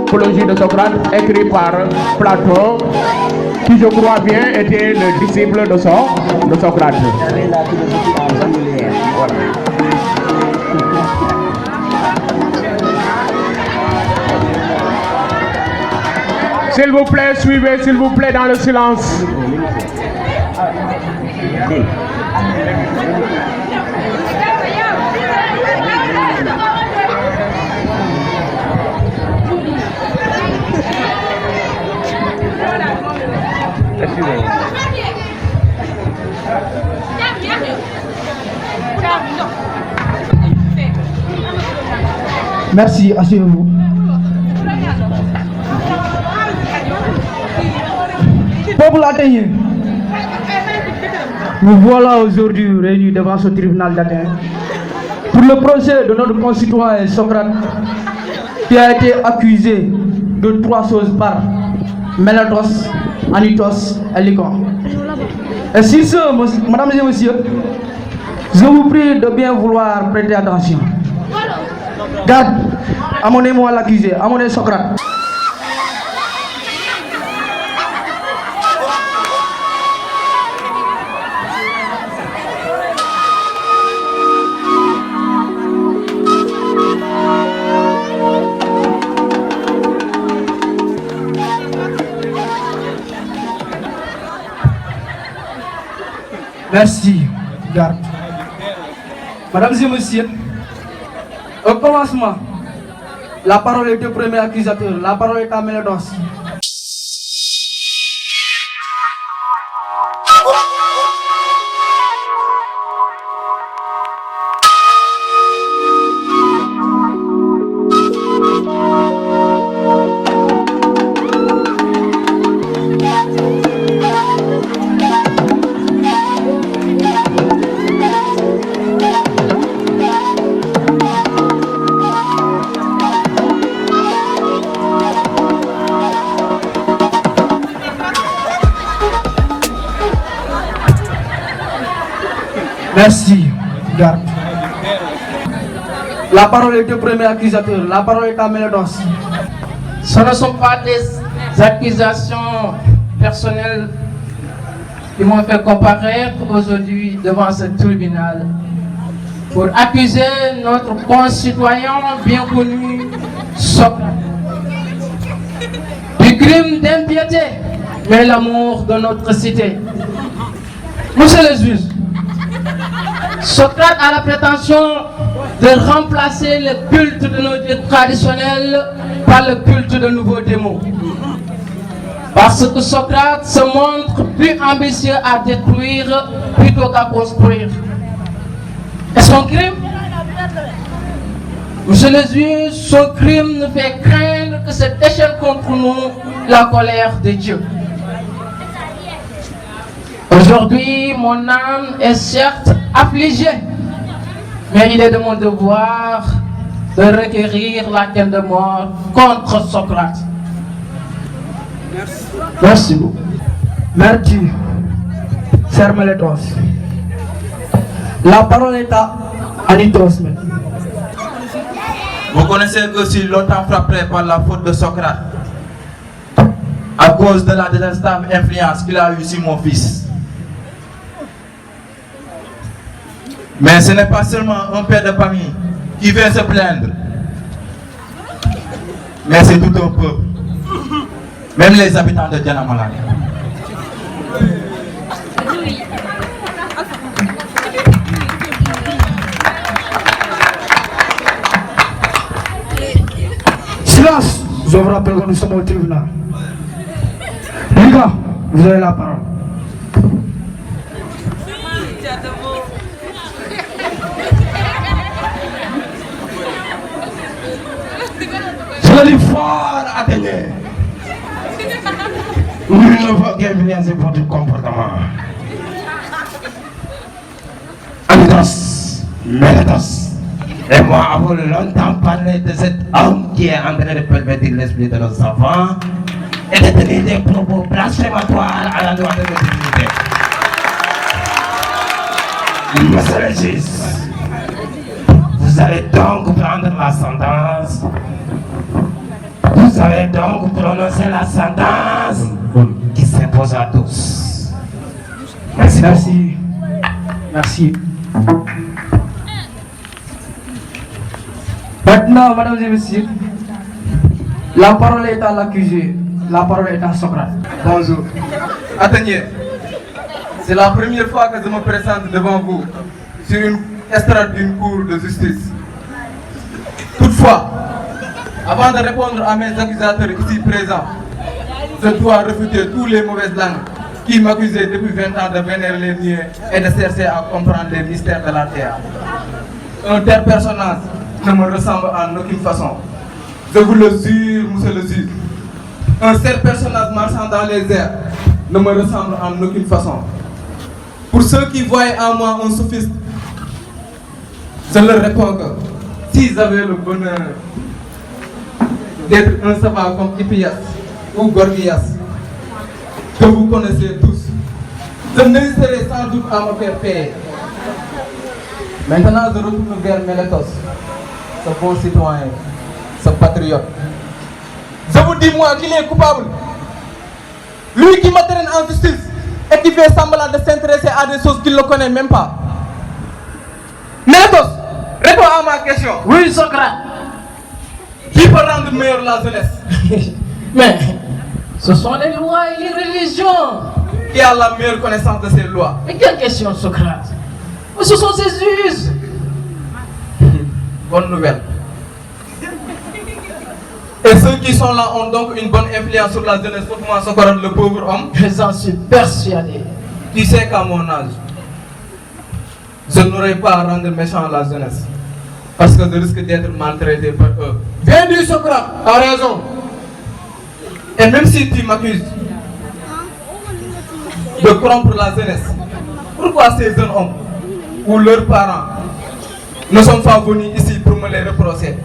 Apologie de Socrate, écrit par Platon, qui je crois bien était le disciple de Socrate. La philosophie en singulier. Voilà. S'il vous plaît, suivez, s'il vous plaît, dans le silence. Merci, asseyez-vous. Peuple athénien, nous voilà aujourd'hui réunis devant ce tribunal d'Athènes pour le procès de notre concitoyen Socrate qui a été accusé de 3 choses par Mélatos, Anytos et Lycon. Et sur ce, mesdames et messieurs, je vous prie de bien vouloir prêter attention. Garde, amenez-moi l'accusé, amenez Socrate. Merci, garde. Mesdames et messieurs, au commencement, la parole est au premier accusateur, la parole est à Mélatos. Merci, garde. La parole est au premier accusateur, la parole est à Mélatos. Ce ne sont pas des accusations personnelles qui m'ont fait comparaître aujourd'hui devant ce tribunal pour accuser notre concitoyen bien connu, Socrate, du crime d'impiété, mais l'amour de notre cité. Monsieur le juge, Socrate a la prétention de remplacer le culte de nos dieux traditionnels par le culte de nouveaux démons. Parce que Socrate se montre plus ambitieux à détruire plutôt qu'à construire. Et son crime? Monsieur le juge, son crime ne fait craindre que se déchaîne contre nous la colère de Dieu. Aujourd'hui, mon âme est certes affligée, mais il est de mon devoir de requérir la peine de mort contre Socrate. Merci beaucoup. Merci, cher Mélatos. La parole est à Anytos. Vous connaissez que je suis longtemps frappé par la faute de Socrate à cause de la détestable influence qu'il a eue sur mon fils. Mais ce n'est pas seulement un père de famille qui vient se plaindre, mais c'est tout un peuple, même les habitants de Djanamala. Silence! Je vous rappelle que nous sommes au tribunal. Les gars, vous avez la parole. Je l'ai fort atteigné. Nous ne voulons qu'influencer votre comportement. Anytos, Mélatos et moi avons longtemps parlé de cet homme qui est en train de pervertir l'esprit de nos enfants et de tenir des propos blasphématoires à l'endroit de notre dignité. Monsieur le juge, vous allez donc prendre la sentence. Vous allez donc prononcer la sentence qui s'impose à tous. Merci. Merci. Merci. Maintenant, mesdames et messieurs, la parole est à l'accusé. La parole est à Socrate. Bonjour. Atteignez. C'est la première fois que je me présente devant vous sur une estrade d'une cour de justice. Toutefois, avant de répondre à mes accusateurs ici présents, je dois réfuter tous les mauvaises langues qui m'accusaient depuis 20 ans de vénérer les niais et de chercher à comprendre les mystères de la terre. Un tel personnage ne me ressemble en aucune façon. Je vous le jure, monsieur le juge. Un tel personnage marchant dans les airs ne me ressemble en aucune façon. Pour ceux qui voient en moi un sophiste, je leur réponds que s'ils avaient le bonheur d'être un savant comme Hippias ou Gorgias, que vous connaissez tous, je n'hésiterai sans doute à me faire payer. Maintenant, je retourne vers Mélétos, ce bon citoyen, ce patriote. Je vous dis, moi, qu'il est coupable. Lui qui m'entraîne en justice et qui fait semblant de s'intéresser à des choses qu'il ne connaît même pas. Mélétos, réponds à ma question. Oui, Socrate. Qui peut rendre meilleure la jeunesse? Mais ce sont les lois et les religions. Qui a la meilleure connaissance de ces lois? Mais quelle question, Socrate? Mais ce sont ces us. Bonne nouvelle. Et ceux qui sont là ont donc une bonne influence sur la jeunesse, sauf moi, Socrate, le pauvre homme. J'en suis persuadé. Tu sais qu'à mon âge, je n'aurais pas à rendre méchant la jeunesse. Parce que je risque d'être maltraité par eux. Bien dit Socrate, t'as raison. Et même si tu m'accuses de corrompre la jeunesse, pourquoi ces jeunes hommes ou leurs parents ne sont pas venus ici pour me les reprocher?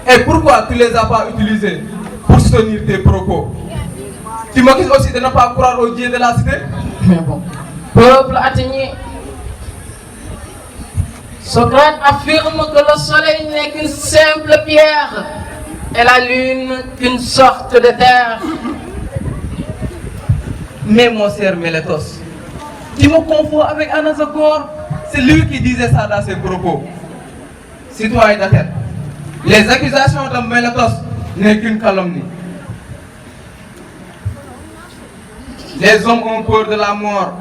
Et pourquoi tu ne les as pas utilisés pour soutenir tes propos? Tu m'accuses aussi de ne pas croire au Dieu de la cité? Mais bon, peuple atteigné. Socrate affirme que le soleil n'est qu'une simple pierre et la lune qu'une sorte de terre. Mais mon cher Mélétos, tu me confonds avec Anaxagore. C'est lui qui disait ça dans ses propos. Citoyen d'Athènes, les accusations de Mélétos n'est qu'une calomnie. Les hommes ont peur de la mort,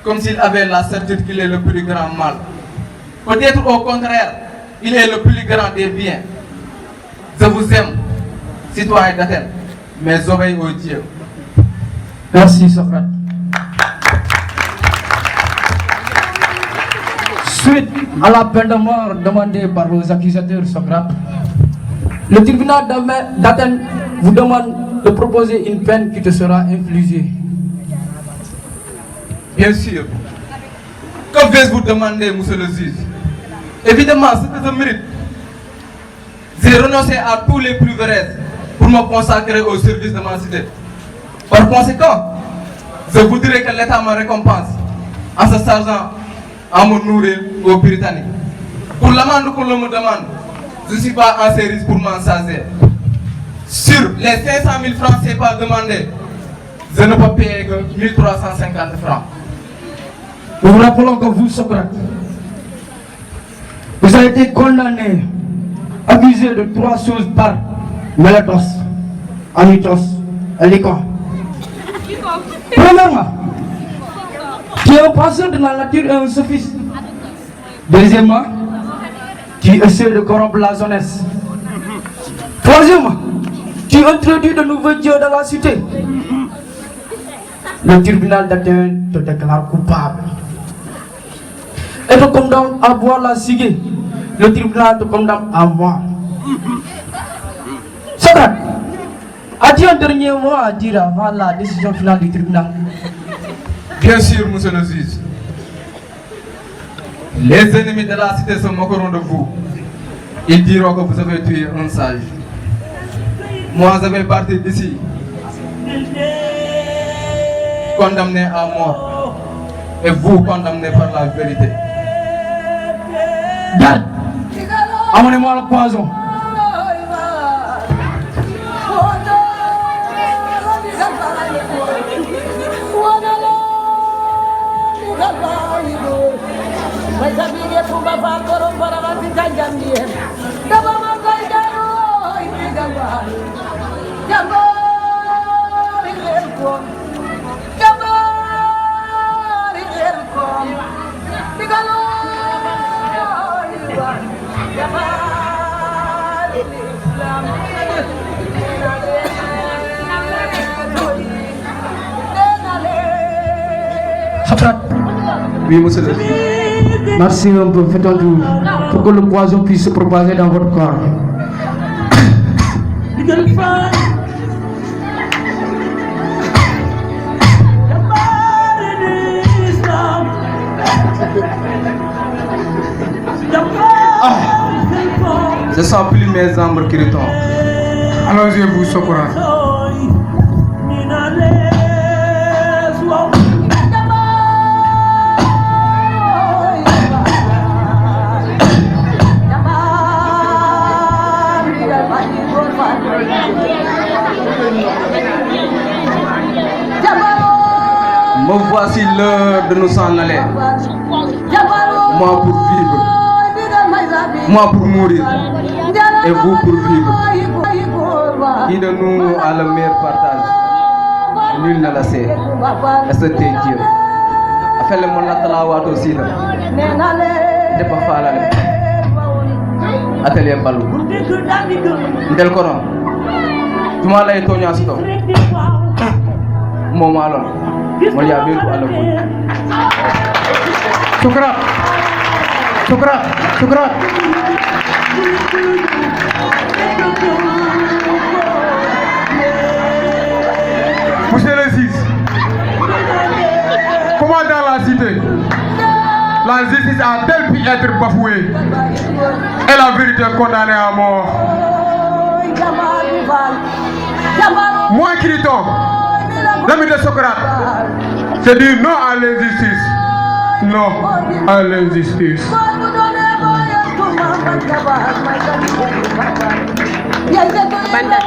comme s'ils avaient la certitude qu'il est le plus grand mal. Peut-être au contraire, il est le plus grand des biens. Je vous aime, citoyen d'Athènes, mais j'obéis au Dieu. Merci Socrate. Suite à la peine de mort demandée par vos accusateurs Socrate, le tribunal d'Athènes vous demande de proposer une peine qui te sera infligée. Bien sûr. Que vais-je vous demander, monsieur le juge? Évidemment, ce que je mérite. J'ai renoncé à tous les privilèges pour me consacrer au service de ma cité. Par conséquent, je voudrais que l'État me récompense en se chargeant à me nourrir aux Britanniques. Pour l'amende qu'on me demande, je ne suis pas en service pour m'en charger. Sur les 500 000 francs CFA demandés, je ne peux payer que 1350 francs. Nous vous rappelons que vous, Socrate, vous avez été condamné, accusé de 3 choses par Mélétos, Anytos et Lycon. Premièrement, tu es un passeur de la nature et un sophiste. Deuxièmement, tu essaies de corrompre la jeunesse. Troisièmement, tu introduis de nouveaux dieux dans la cité. Le tribunal d'Athènes te déclare coupable et te condamne à boire la ciguë. Le tribunal te condamne à mort. Socrate, as-tu un dernier mot à dire avant la décision finale du tribunal? Bien sûr, monsieur le juge. Les ennemis de la cité se moqueront de vous. ils diront que vous avez tué un sage. Moi, je vais partir d'ici, condamné à mort, et vous condamné par la vérité. Garde, amenez-moi le poison. Socrate. Oui, monsieur le Merci un peu, faites un tour pour que le poison puisse se propager dans votre corps. Je sens plus mes membres qui retombent. Allongez-vous, Socrate. Me voici l'heure de nous s'en aller. Moi pour vivre, moi pour mourir, et vous pour vivre. Qui de nous a le meilleur partage? Nul ne le sait, et c'était Dieu. Affaire mon atala wato sina. De pas falale. Atelier balu. Ndel kono. Tuma lay tonya sito. Mo malon. Mo ya betu ala ko. Socrate, Socrate, Socrate. Monsieur le juge, comment dans la cité, la justice a-t-elle pu être bafouée et la vérité condamnée à mort? Moi, Criton, l'ami de Socrate, c'est dire non à l'injustice. Non à l'injustice. Banda.